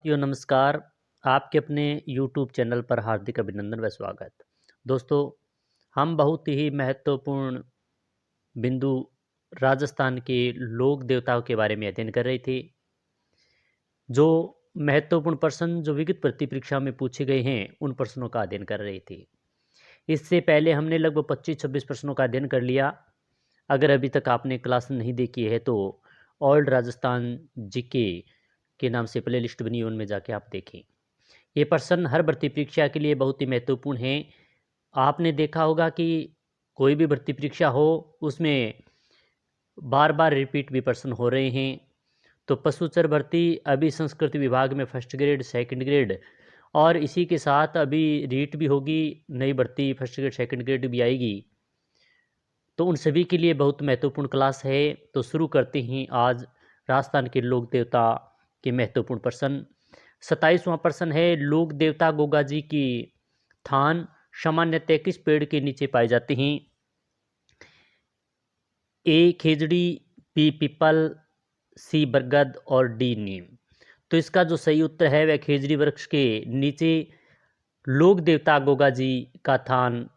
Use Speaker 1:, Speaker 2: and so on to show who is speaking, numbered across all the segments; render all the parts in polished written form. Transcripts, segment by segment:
Speaker 1: नमस्कार। आपके अपने यूट्यूब चैनल पर हार्दिक अभिनंदन व स्वागत। दोस्तों, हम बहुत ही महत्वपूर्ण बिंदु राजस्थान के लोक देवताओं के बारे में अध्ययन कर रहे थे। जो महत्वपूर्ण प्रश्न जो विगत भर्ती परीक्षा में पूछे गए हैं, उन प्रश्नों का अध्ययन कर रहे थे। इससे पहले हमने लगभग 25-26 प्रश्नों का अध्ययन कर लिया। अगर अभी तक आपने क्लास नहीं देखी है तो ओल्ड राजस्थान जीके के नाम से प्ले लिस्ट बनी है, उनमें जाके आप देखें। ये प्रश्न हर भर्ती परीक्षा के लिए बहुत ही महत्वपूर्ण है। आपने देखा होगा कि कोई भी भर्ती परीक्षा हो, उसमें बार बार रिपीट भी प्रश्न हो रहे हैं। तो पशुचर भर्ती अभी संस्कृत विभाग में फर्स्ट ग्रेड, सेकंड ग्रेड और इसी के साथ अभी रीट भी होगी, नई भर्ती फर्स्ट ग्रेड सेकंड ग्रेड भी आएगी। तो उन सभी के लिए बहुत महत्वपूर्ण क्लास है। तो शुरू करते हैं आज राजस्थान के लोक देवता के महत्वपूर्ण प्रश्न। 27वां प्रश्न है, लोक देवता गोगा जी की थान सामान्यतः किस पेड़ के नीचे पाए जाते हैं? ए खेजड़ी, बी पीपल, सी बरगद और डी नीम। तो इसका जो सही उत्तर है वह खेजड़ी वृक्ष के नीचे लोक देवता गोगा जी का थान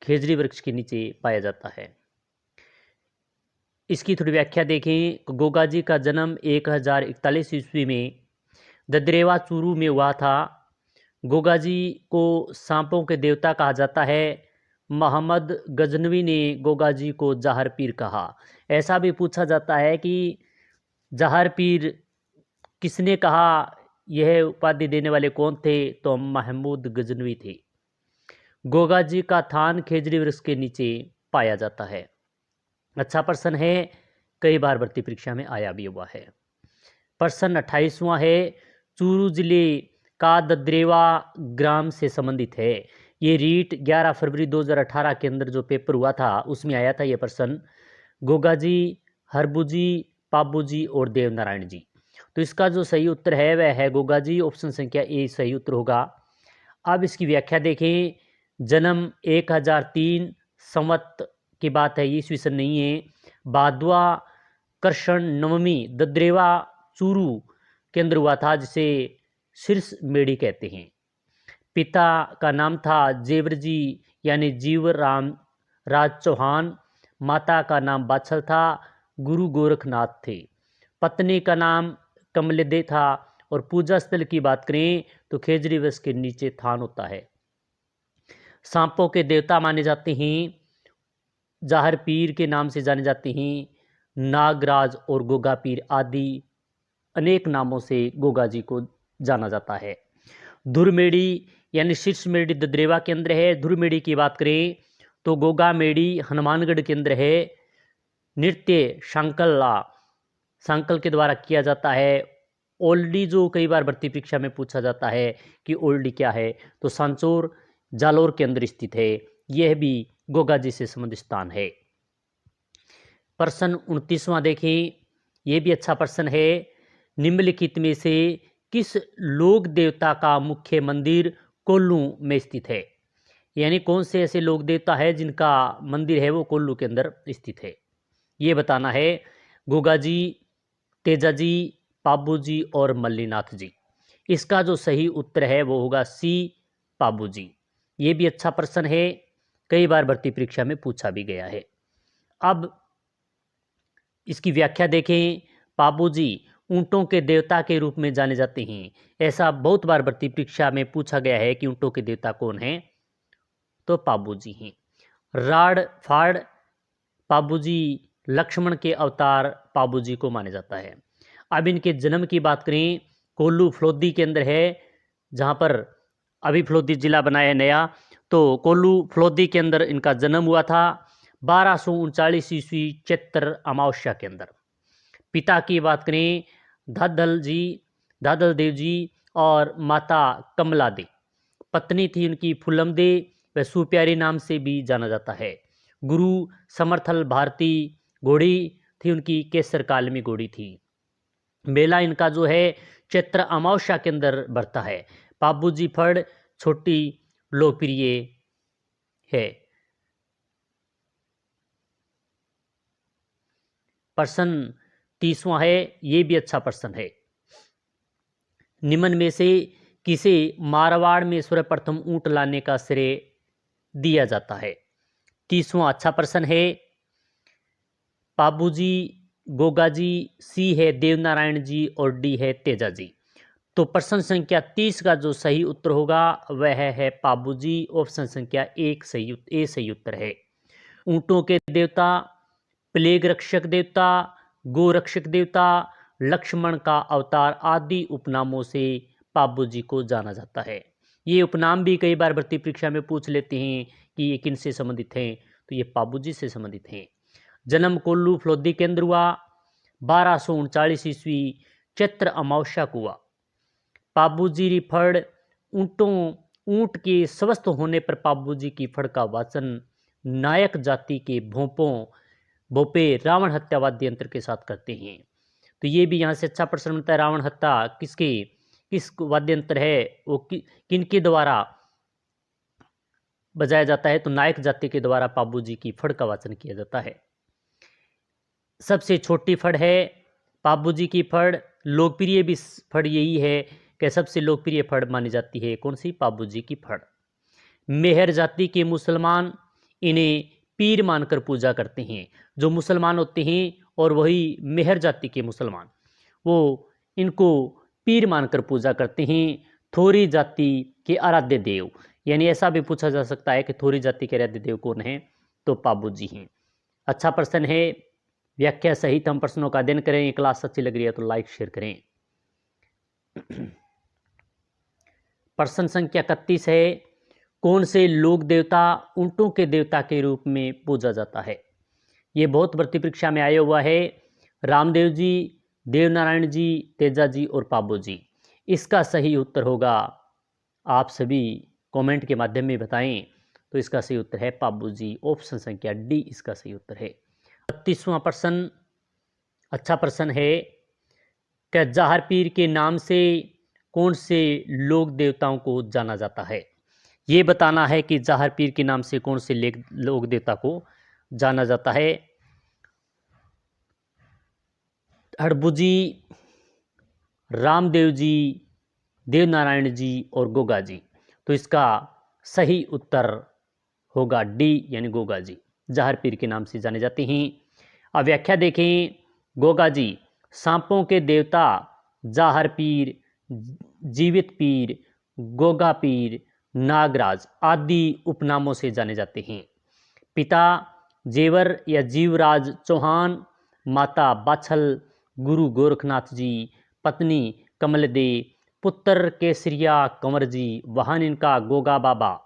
Speaker 1: खेजड़ी वृक्ष के नीचे पाया जाता है। इसकी थोड़ी व्याख्या देखें। गोगा जी का जन्म 1041 ईस्वी में ददरेवा चूरू में हुआ था। गोगा जी को सांपों के देवता कहा जाता है। मोहम्मद गजनवी ने गोगा जी को जहर पीर कहा। ऐसा भी पूछा जाता है कि जहर पीर किसने कहा, यह उपाधि देने वाले कौन थे? तो महमूद गजनवी थे। गोगा जी का थान खेजड़ी वृक्ष के नीचे पाया जाता है। अच्छा प्रश्न है, कई बार भर्ती परीक्षा में आया भी हुआ है। प्रश्न 28वां है, चूरू जिले का ददरेवा ग्राम से संबंधित है। ये रीट 11 फरवरी 2018 के अंदर जो पेपर हुआ था उसमें आया था ये प्रश्न। गोगा जी, हरबू जी, पाबू जी और देवनारायण जी। तो इसका जो सही उत्तर है वह है गोगा जी। ऑप्शन संख्या ए सही उत्तर होगा। अब इसकी व्याख्या देखें। जन्म 1003 संवत की बात है, ईस्वी सन नहीं है। भादवा कृष्ण नवमी ददरेवा चूरू के अंदर हुआ था, जिसे शीर्ष मेढ़ी कहते हैं। पिता का नाम था जेवर जी यानी जीवराम राज चौहान। माता का नाम बाछल था, गुरु गोरखनाथ थे। पत्नी का नाम कमलदे था। और पूजा स्थल की बात करें तो खेजड़ी वृक्ष के नीचे थान होता है। सांपों के देवता माने जाते हैं, जाहर पीर के नाम से जाने जाते हैं, नागराज और गोगा पीर आदि अनेक नामों से गोगा जी को जाना जाता है। धुरमेड़ी यानी शीर्ष मेढ़ी ददरेवा के अंदर है। धुरमेड़ी की बात करें तो गोगा मेढ़ी हनुमानगढ़ के अंदर है। नृत्य सांकल के द्वारा किया जाता है। ओल्डी जो कई बार भर्ती परीक्षा में पूछा जाता है कि ओल्डी क्या है, तो सांचौर जालोर के अंदर स्थित है। यह भी गोगा जी से संबंधित स्थान है। प्रश्न 29वां देखें, यह भी अच्छा प्रश्न है। निम्नलिखित में से किस लोक देवता का मुख्य मंदिर कोल्लू में स्थित है? यानी कौन से ऐसे लोक देवता है जिनका मंदिर है वो कोल्लू के अंदर स्थित है, ये बताना है। गोगा जी, तेजा जी, पाबू जी और मल्लीनाथ जी। इसका जो सही उत्तर है वो होगा सी पाबू जी। ये भी अच्छा प्रश्न है, कई बार भर्ती परीक्षा में पूछा भी गया है। अब इसकी व्याख्या देखें। पाबू जी ऊंटों के देवता के रूप में जाने जाते हैं। ऐसा बहुत बार भर्ती परीक्षा में पूछा गया है कि ऊंटों के देवता कौन हैं, तो पाबू जी हैं। राड़ फाड़ पाबू जी लक्ष्मण के अवतार पाबू जी को माना जाता है। अब इनके जन्म की बात करें, कोल्लू फलोदी के अंदर है, जहाँ पर अभी फलोदी जिला बना है नया। तो कोल्लू फलोदी के अंदर इनका जन्म हुआ था 1239 ईस्वी चैत्र अमावस्या के अंदर। पिता की बात करें दादल देव जी और माता कमला दे। पत्नी थी उनकी फुलम दे, वह सुप्यारी नाम से भी जाना जाता है। गुरु समर्थल भारती घोड़ी थी उनकी, केसर काल में घोड़ी थी। मेला इनका जो है चैत्र अमावस्या के अंदर बढ़ता है। पाबूजी फड़ छोटी लोकप्रिय है। प्रश्न 30वां है, ये भी अच्छा प्रश्न है। निम्न में से किसे मारवाड़ में सर्वप्रथम ऊंट लाने का श्रेय दिया जाता है? 30वां अच्छा प्रश्न है पाबूजी, गोगा जी, सी है देवनारायण जी और डी है तेजा जी। तो प्रश्न संख्या 30 का जो सही उत्तर होगा वह है पाबूजी। ऑप्शन संख्या सही उत्तर है। ऊंटों के देवता, प्लेग रक्षक देवता, गोरक्षक देवता, लक्ष्मण का अवतार आदि उपनामों से पाबूजी को जाना जाता है। ये उपनाम भी कई बार भर्ती परीक्षा में पूछ लेते हैं कि ये किन से संबंधित हैं, तो ये पाबूजी से संबंधित हैं। जन्म कोल्लू फलोदी केंद्र हुआ 1239 ईस्वी चैत्र अमावस्या को हुआ। पाबूजी की फड़ ऊंट के स्वस्थ होने पर पाबूजी की फड़ का वाचन नायक जाति के भोपे रावण हत्या वाद्य यंत्र के साथ करते हैं। तो ये भी यहाँ से अच्छा प्रश्न बनता है। रावण हत्या किस वाद्य यंत्र है, वो किनके द्वारा बजाया जाता है? तो नायक जाति के द्वारा पाबूजी की फड़ का वाचन किया जाता है। सबसे छोटी फड़ है पाबूजी की फड़। लोकप्रिय भी फड़ यही है कि सबसे लोकप्रिय फड़ मानी जाती है कौन सी? पाबूजी की फड़। मेहर जाति के मुसलमान इन्हें पीर मानकर पूजा करते हैं। जो मुसलमान होते हैं और वही मेहर जाति के मुसलमान, वो इनको पीर मानकर पूजा करते हैं। थोरी जाति के आराध्य देव, यानी ऐसा भी पूछा जा सकता है कि थोरी जाति के आराध्य देव कौन है? तो पाबूजी हैं। अच्छा प्रश्न है। व्याख्या सहित हम प्रश्नों का अध्ययन करें। ये क्लास अच्छी लग रही है तो लाइक शेयर करें। प्रश्न संख्या 31 है कौन से लोक देवता ऊंटों के देवता के रूप में पूजा जाता है? ये बहुत भर्ती परीक्षा में आया हुआ है। रामदेव जी, देवनारायण जी, तेजा जी और पाबूजी। इसका सही उत्तर होगा, आप सभी कमेंट के माध्यम में बताएं। तो इसका सही उत्तर है पाबूजी। ऑप्शन संख्या डी इसका सही उत्तर है। 32वां प्रश्न अच्छा प्रश्न है कि जाहर पीर के नाम से कौन से लोक देवताओं को जाना जाता है? ये बताना है कि जाहर पीर के नाम से कौन से लोक देवता को जाना जाता है। हड़बुजी, रामदेव जी, देवनारायण जी और गोगा जी। तो इसका सही उत्तर होगा डी यानी गोगा जी। जाहर पीर के नाम से जाने जाते हैं। अब व्याख्या देखें। गोगा जी सांपों के देवता, जाहर पीर, जीवित पीर, गोगा पीर, नागराज आदि उपनामों से जाने जाते हैं। पिता जेवर या जीवराज चौहान, माता बाछल, गुरु गोरखनाथ जी, पत्नी कमल दे, पुत्र केसरिया कंवर जी, वाहन इनका गोगा बाबा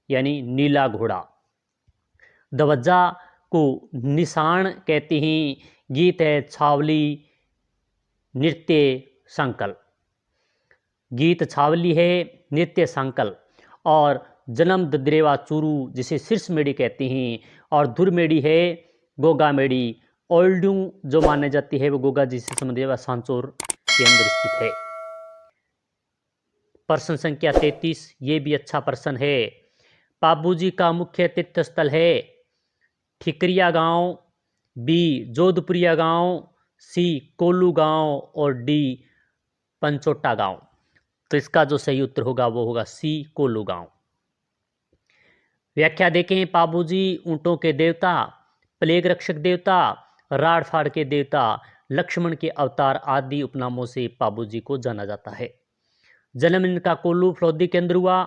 Speaker 1: यानी नीला घोड़ा। दवज्जा को निशान कहते हैं। गीत है छावली नृत्य संकल। गीत छावली है, नृत्य संकल। और जन्म दद्रेवा चूरू जिसे शीर्ष मेड़ी कहते हैं। और धुर मेड़ी है गोगा मेड़ी। ओल्डू जो मानी जाती है वो गोगा जी से संबंधित व सांचौर के अंदर स्थित है। प्रश्न संख्या 33 ये भी अच्छा प्रश्न है। पाबूजी का मुख्य तीर्थ स्थल है ठिकरिया गांव, बी जोधपुरिया गांव, सी कोल्लू गांव और डी पंचोटा गांव। तो इसका जो सही उत्तर होगा वो होगा सी कोल्लू गांव। व्याख्या देखें। पाबूजी ऊंटों के देवता, प्लेग रक्षक देवता, राड़ फाड़ के देवता, लक्ष्मण के अवतार आदि उपनामों से पाबूजी को जाना जाता है। जन्म इनका कोल्लू फलोदी के अंदर हुआ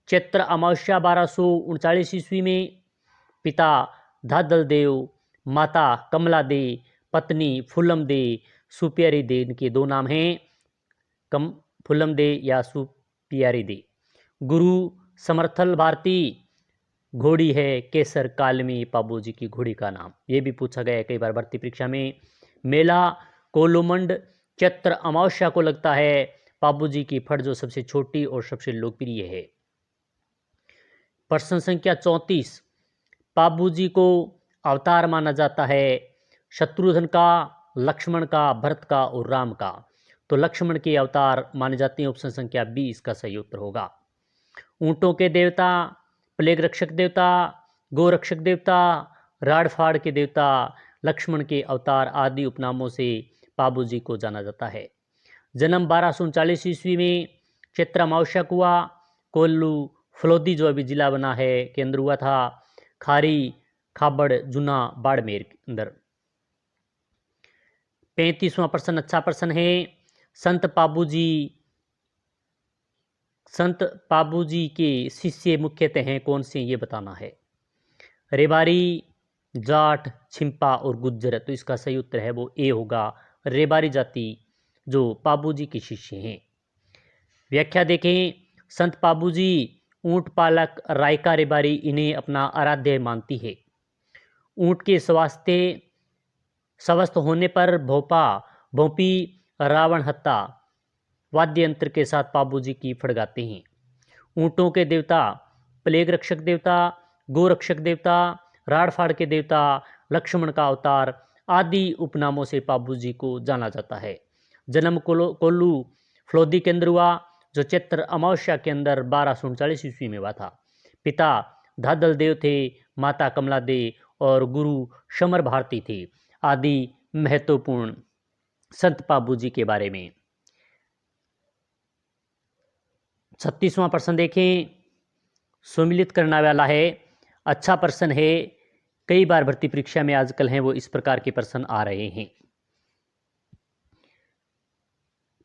Speaker 1: चैत्र अमावस्या 1239 ईस्वी में। पिता धादल देव, माता कमला दे, पत्नी फुलम दे, सुप्यारी दे। इनके दो नाम हैं फुलम दे या सुप्यारी दे। गुरु समर्थल भारती, घोड़ी है केसर कालमी पाबूजी की घोड़ी का नाम। ये भी पूछा गया है कई बार भर्ती परीक्षा में। मेला कोलोमंड चैत्र अमावस्या को लगता है। पाबूजी की फड़ जो सबसे छोटी और सबसे लोकप्रिय है। प्रश्न संख्या 34 पाबूजी को अवतार माना जाता है शत्रुघ्न का, लक्ष्मण का, भरत का और राम का। तो लक्ष्मण के अवतार माने जाते हैं। ऑप्शन संख्या बी इसका सही उत्तर होगा। ऊंटों के देवता, प्लेग रक्षक देवता, गोरक्षक देवता, राड़ फाड़ के देवता, लक्ष्मण के अवतार आदि उपनामों से पाबूजी को जाना जाता है। जन्म 1239 ईस्वी में चैत्र अमावस्या को हुआ। कोल्लू फलोदी जो अभी जिला बना है के अंदर हुआ था। खारी खाबड़ जुना बाड़मेर के अंदर। 35वां प्रश्न अच्छा प्रश्न है। संत पाबूजी के शिष्य मुख्यतः हैं कौन से, ये बताना है। रेबारी, जाट, छिंपा और गुज्जर। तो इसका सही उत्तर है वो ए होगा, रेबारी जाति जो पाबूजी के शिष्य हैं। व्याख्या देखें। संत पाबूजी ऊंट पालक रायका रेबारी इन्हें अपना आराध्य मानती है। ऊंट के स्वस्थ होने पर भोपी रावण हत्ता वाद्य यंत्र के साथ पाबूजी की फड़गाते हैं। ऊंटों के देवता प्लेग रक्षक देवता, गोरक्षक देवता, राड़फाड़ के देवता, लक्ष्मण का अवतार आदि उपनामों से पाबूजी को जाना जाता है। जन्म कोल्लू फलोदी के अंदर हुआ जो चैत्र अमावस्या के अंदर 1239 ईस्वी में हुआ था। पिता धादल देव थे, माता कमला दे और गुरु समर भारती थे। आदि महत्वपूर्ण संत पाबूजी के बारे में। 36वां प्रश्न देखें। सम्मिलित करने वाला है, अच्छा प्रश्न है। कई बार भर्ती परीक्षा में आजकल हैं वो इस प्रकार के प्रश्न आ रहे हैं।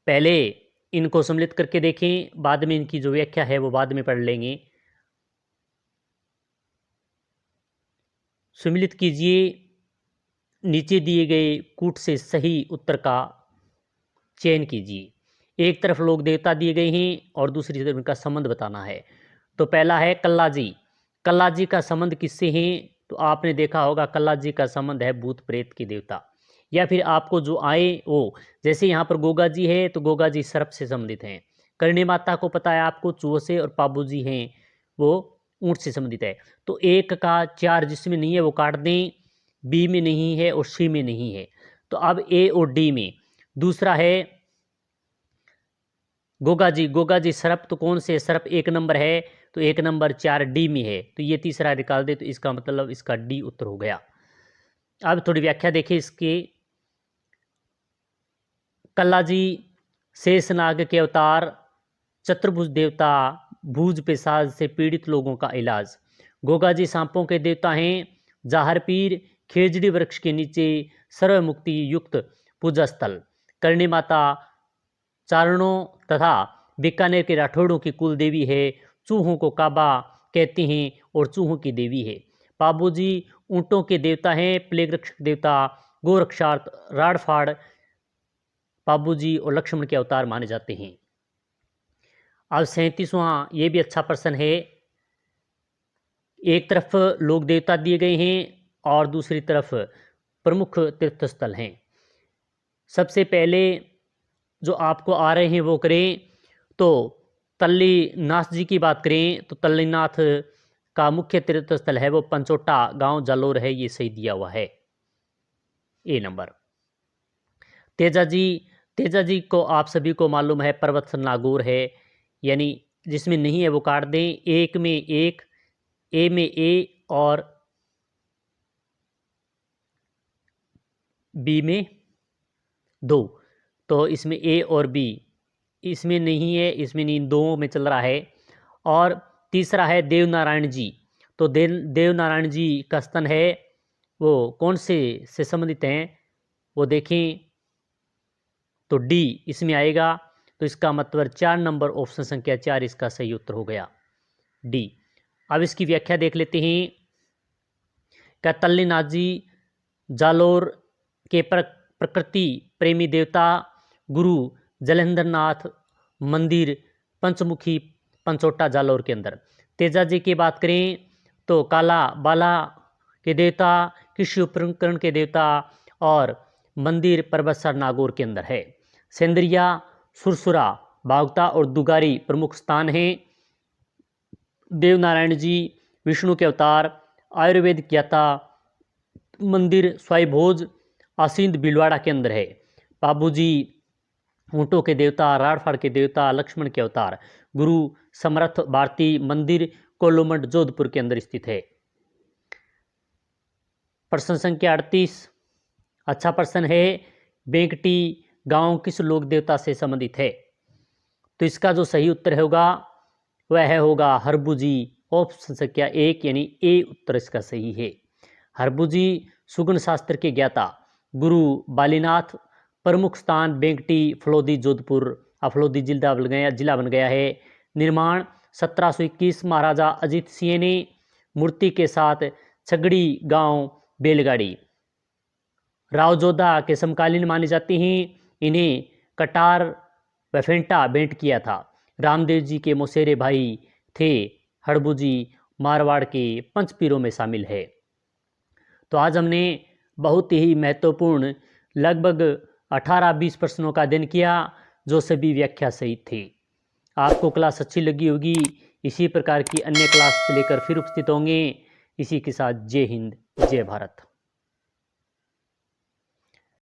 Speaker 1: पहले इनको सम्मिलित करके देखें, बाद में इनकी जो व्याख्या है वो बाद में पढ़ लेंगे। सम्मिलित कीजिए। नीचे दिए गए कूट से सही उत्तर का चयन कीजिए। एक तरफ लोक देवता दिए गए हैं और दूसरी तरफ इनका संबंध बताना है। तो पहला है कल्लाजी। कल्लाजी का संबंध किससे है? तो आपने देखा होगा कल्लाजी का संबंध है भूत प्रेत के देवता, या फिर आपको जो आए वो, जैसे यहाँ पर गोगा जी है तो गोगा जी सर्प से संबंधित हैं। करणी माता को पता है आपको चूहे से, और पाबू जी हैं वो ऊंट से संबंधित है। तो 1 का 4 जिसमें नहीं है वो काट दें, बी में नहीं है और सी में नहीं है। तो अब ए और डी में। दूसरा है गोगा जी सर्प, तो कौन से सर्प 1 नंबर है? तो 1 नंबर 4 डी में है। तो ये तीसरा निकाल दे तो इसका मतलब इसका डी उत्तर हो गया। अब थोड़ी व्याख्या देखिए इसके। कल्लाजी शेषनाग के अवतार, चतुर्भुज देवता, भूज पेशाब से पीड़ित लोगों का इलाज। गोगा जी सांपों के देवता हैं। जाहर पीर खेजड़ी वृक्ष के नीचे सर्वमुक्ति युक्त पूजा स्थल। करणी माता चारणों तथा बीकानेर के राठौड़ों की कुल देवी है। चूहों को काबा कहते हैं और चूहों की देवी है। पाबूजी ऊंटों के देवता हैं। प्लेग रक्षक देवता, गोरक्षार्थ, राड़फाड़ पाबूजी और लक्ष्मण के अवतार माने जाते हैं। अब 37वां, ये भी अच्छा प्रश्न है। एक तरफ लोक देवता दिए गए हैं और दूसरी तरफ प्रमुख तीर्थ स्थल हैं। सबसे पहले जो आपको आ रहे हैं वो करें। तो तल्लीनाथ जी की बात करें तो तल्लीनाथ का मुख्य तीर्थ स्थल है वो पंचोटा गांव जालोर है, ये सही दिया हुआ है, ए नंबर। तेजा जी को आप सभी को मालूम है पर्वत नागौर है, यानी जिसमें नहीं है वो काट दें। 1 में 1, ए में ए और बी में 2। तो इसमें ए और बी, इसमें नहीं है, इसमें नहीं, 2 में चल रहा है। और तीसरा है देवनारायण जी। तो देवनारायण जी का स्तन है वो कौन से संबंधित हैं वो देखें। तो डी इसमें आएगा। तो इसका मतलब 4 नंबर ऑप्शन संख्या 4 इसका सही उत्तर हो गया, डी। अब इसकी व्याख्या देख लेते हैं। क्या तल्लीनाथ जी जालोर के प्रकृति प्रेमी देवता, गुरु जलंधरनाथ मंदिर पंचमुखी पंचोटा जालोर के अंदर। तेजा जी की बात करें तो काला बाला के देवता, कृषि उपकरण के देवता और मंदिर पर्वतसर नागौर के अंदर है। सेंद्रिया, सुरसुरा, बागता और दुगारी प्रमुख स्थान हैं। देवनारायण जी विष्णु के अवतार, आयुर्वेद ज्ञाता मंदिर स्वाईभोज आसिंद भीलवाड़ा के अंदर है। पाबूजी ऊंटों के देवता, राड़फाड़ के देवता, लक्ष्मण के अवतार, गुरु समर्थ भारती मंदिर कोल्लूमंड जोधपुर के अंदर स्थित है। प्रश्न संख्या 38 अच्छा प्रश्न है। बेंकटी गांव किस लोक देवता से संबंधित है? तो इसका जो सही उत्तर होगा वह होगा हरबुजी। ऑप्शन संख्या 1 यानी ए उत्तर इसका सही है। हरबुजी सुगन शास्त्र के ज्ञाता गुरु बालीनाथ। प्रमुख स्थान बेंकटी, फलोदी, जोधपुर। फलोदी जिला बन गया है। निर्माण 1721 महाराजा अजीत सिंह ने। मूर्ति के साथ छगड़ी गांव बैलगाड़ी। रावजोधा के समकालीन माने जाते हैं। इन्हें कटार व फेंटा भेंट किया था। रामदेव जी के मौसेरे भाई थे। हड़बुजी मारवाड़ के पंचपीरों में शामिल है। तो आज हमने बहुत ही महत्वपूर्ण लगभग 18-20 प्रश्नों का अध्ययन किया जो सभी व्याख्या सहित थे। आपको क्लास अच्छी लगी होगी। इसी प्रकार की अन्य क्लास लेकर फिर उपस्थित होंगे। इसी के साथ जय हिंद, जय भारत।